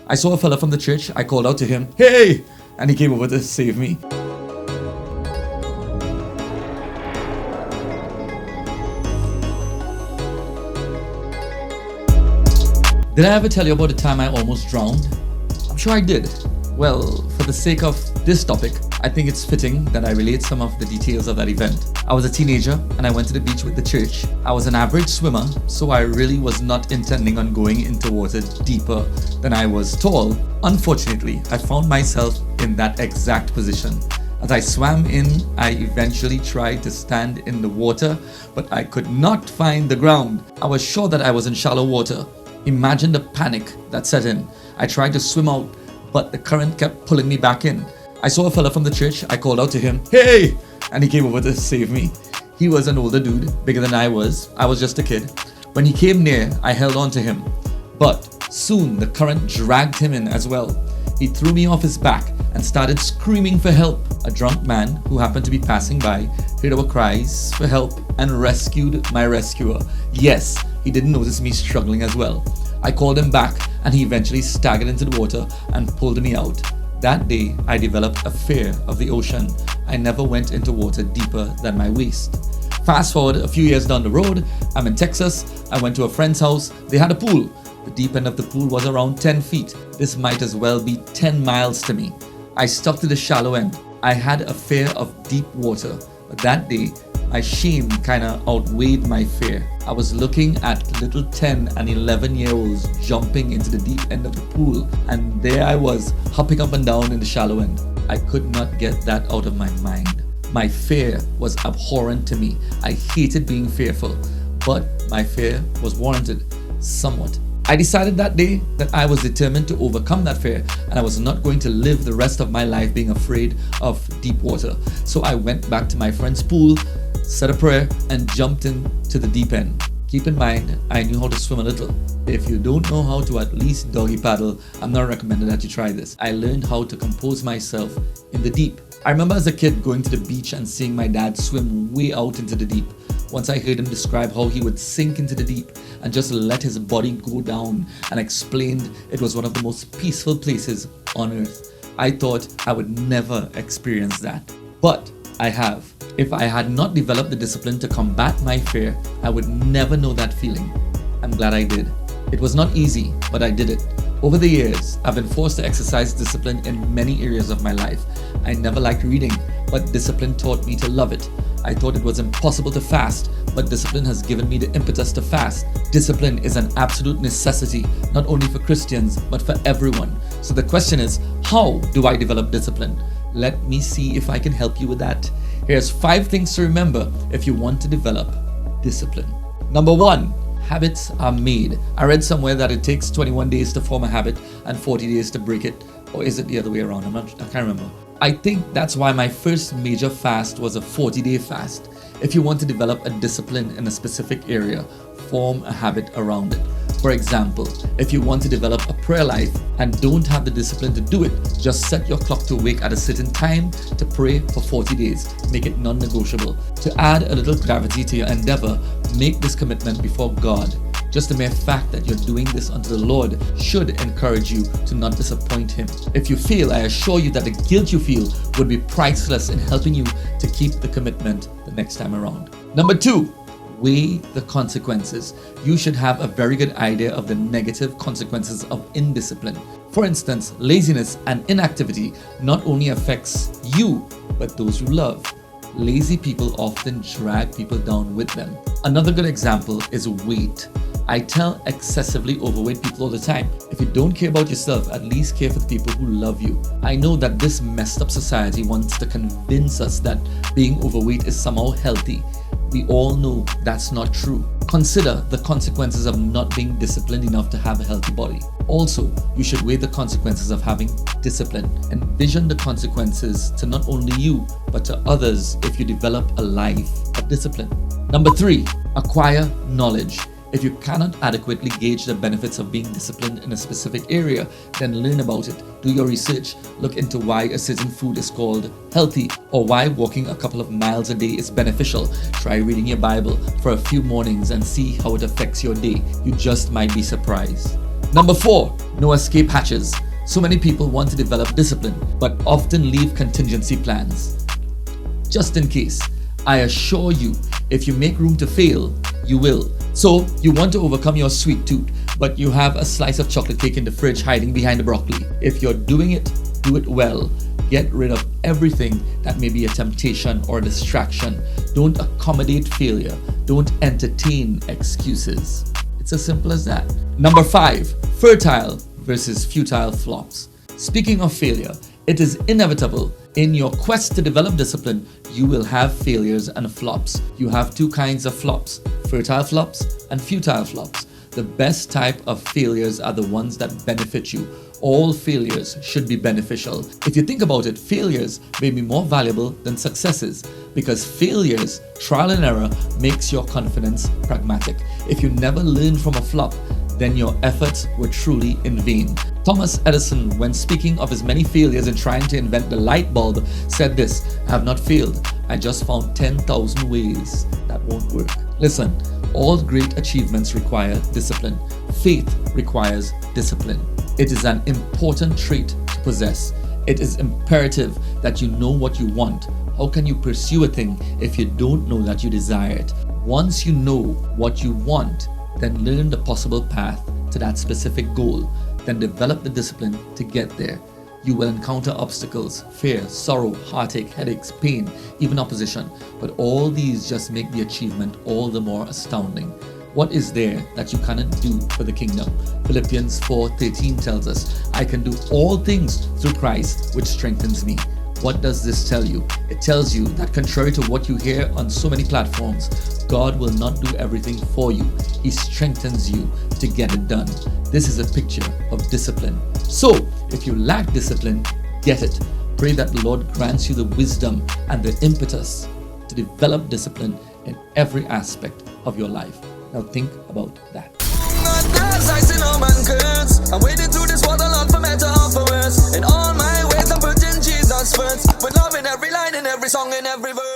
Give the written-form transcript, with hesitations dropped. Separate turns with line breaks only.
I saw a fella from the church. I called out to him, "Hey!" And he came over to save me. Did I ever tell you about the time I almost drowned? I'm sure I did. Well, for the sake of this topic, I think it's fitting that I relate some of the details of that event. I was a teenager and I went to the beach with the church. I was an average swimmer, so I really was not intending on going into water deeper than I was tall. Unfortunately, I found myself in that exact position. As I swam in, I eventually tried to stand in the water, but I could not find the ground. I was sure that I was in shallow water. Imagine the panic that set in. I tried to swim out, but the current kept pulling me back in. I saw a fella from the church. I called out to him, "Hey!" And he came over to save me. He was an older dude, bigger than I was. I was just a kid. When he came near, I held on to him. But soon the current dragged him in as well. He threw me off his back and started screaming for help. A drunk man who happened to be passing by heard our cries for help and rescued my rescuer. Yes, he didn't notice me struggling as well. I called him back and he eventually staggered into the water and pulled me out. That day, I developed a fear of the ocean. I never went into water deeper than my waist. Fast forward a few years down the road, I'm in Texas. I went to a friend's house. They had a pool. The deep end of the pool was around 10 feet. This might as well be 10 miles to me. I stuck to the shallow end. I had a fear of deep water, but that day, my shame kinda outweighed my fear. I was looking at little 10 and 11-year-olds jumping into the deep end of the pool, and there I was, hopping up and down in the shallow end. I could not get that out of my mind. My fear was abhorrent to me. I hated being fearful, but my fear was warranted, somewhat. I decided that day that I was determined to overcome that fear, and I was not going to live the rest of my life being afraid of deep water. So I went back to my friend's pool, said a prayer, and jumped into the deep end. Keep in mind, I knew how to swim a little. If you don't know how to at least doggy paddle, I'm not recommending that you try this. I learned how to compose myself in the deep. I remember as a kid going to the beach and seeing my dad swim way out into the deep. Once I heard him describe how he would sink into the deep and just let his body go down, and explained it was one of the most peaceful places on earth. I thought I would never experience that. But I have. If I had not developed the discipline to combat my fear, I would never know that feeling. I'm glad I did. It was not easy, but I did it. Over the years, I've been forced to exercise discipline in many areas of my life. I never liked reading, but discipline taught me to love it. I thought it was impossible to fast, but discipline has given me the impetus to fast. Discipline is an absolute necessity, not only for Christians, but for everyone. So the question is, how do I develop discipline? Let me see if I can help you with that. Here's 5 things to remember if you want to develop discipline. Number 1, habits are made. I read somewhere that it takes 21 days to form a habit and 40 days to break it. Or is it the other way around? I can't remember. I think that's why my first major fast was a 40-day fast. If you want to develop a discipline in a specific area, form a habit around it. For example, if you want to develop a prayer life and don't have the discipline to do it, just set your clock to wake at a certain time to pray for 40 days. Make it non-negotiable. To add a little gravity to your endeavor, make this commitment before God. Just the mere fact that you're doing this unto the Lord should encourage you to not disappoint Him. If you fail, I assure you that the guilt you feel would be priceless in helping you to keep the commitment the next time around. Number 2, weigh the consequences. You should have a very good idea of the negative consequences of indiscipline. For instance, laziness and inactivity not only affects you, but those you love. Lazy people often drag people down with them. Another good example is weight. I tell excessively overweight people all the time, if you don't care about yourself, at least care for the people who love you. I know that this messed up society wants to convince us that being overweight is somehow healthy. We all know that's not true. Consider the consequences of not being disciplined enough to have a healthy body. Also, you should weigh the consequences of having discipline. Envision the consequences to not only you, but to others if you develop a life of discipline. Number 3, acquire knowledge. If you cannot adequately gauge the benefits of being disciplined in a specific area, then learn about it. Do your research. Look into why a certain food is called healthy, or why walking a couple of miles a day is beneficial. Try reading your Bible for a few mornings and see how it affects your day. You just might be surprised. Number 4, no escape hatches. So many people want to develop discipline, but often leave contingency plans. Just in case, I assure you, if you make room to fail, you will. So, you want to overcome your sweet tooth, but you have a slice of chocolate cake in the fridge hiding behind the broccoli. If you're doing it, do it well. Get rid of everything that may be a temptation or a distraction. Don't accommodate failure. Don't entertain excuses. It's as simple as that. Number 5, fertile versus futile flops. Speaking of failure, it is inevitable. In your quest to develop discipline, you will have failures and flops. You have 2 kinds of flops, fertile flops and futile flops. The best type of failures are the ones that benefit you. All failures should be beneficial. If you think about it, failures may be more valuable than successes because failures, trial and error, makes your confidence pragmatic. If you never learn from a flop, then your efforts were truly in vain. Thomas Edison, when speaking of his many failures in trying to invent the light bulb, said this: "I have not failed. I just found 10,000 ways that won't work." Listen, all great achievements require discipline. Faith requires discipline. It is an important trait to possess. It is imperative that you know what you want. How can you pursue a thing if you don't know that you desire it? Once you know what you want, then learn the possible path to that specific goal. Then develop the discipline to get there. You will encounter obstacles, fear, sorrow, heartache, headaches, pain, even opposition. But all these just make the achievement all the more astounding. What is there that you cannot do for the kingdom? Philippians 4:13 tells us, "I can do all things through Christ, which strengthens me." What does this tell you? It tells you that contrary to what you hear on so many platforms, God will not do everything for you. He strengthens you to get it done. This is a picture of discipline. So, if you lack discipline, get it. Pray that the Lord grants you the wisdom and the impetus to develop discipline in every aspect of your life. Now think about that.
I'm wading through this water, Lord, for better or for worse. In all my ways, I'm putting Jesus first. With love in every line, in every song, in every verse.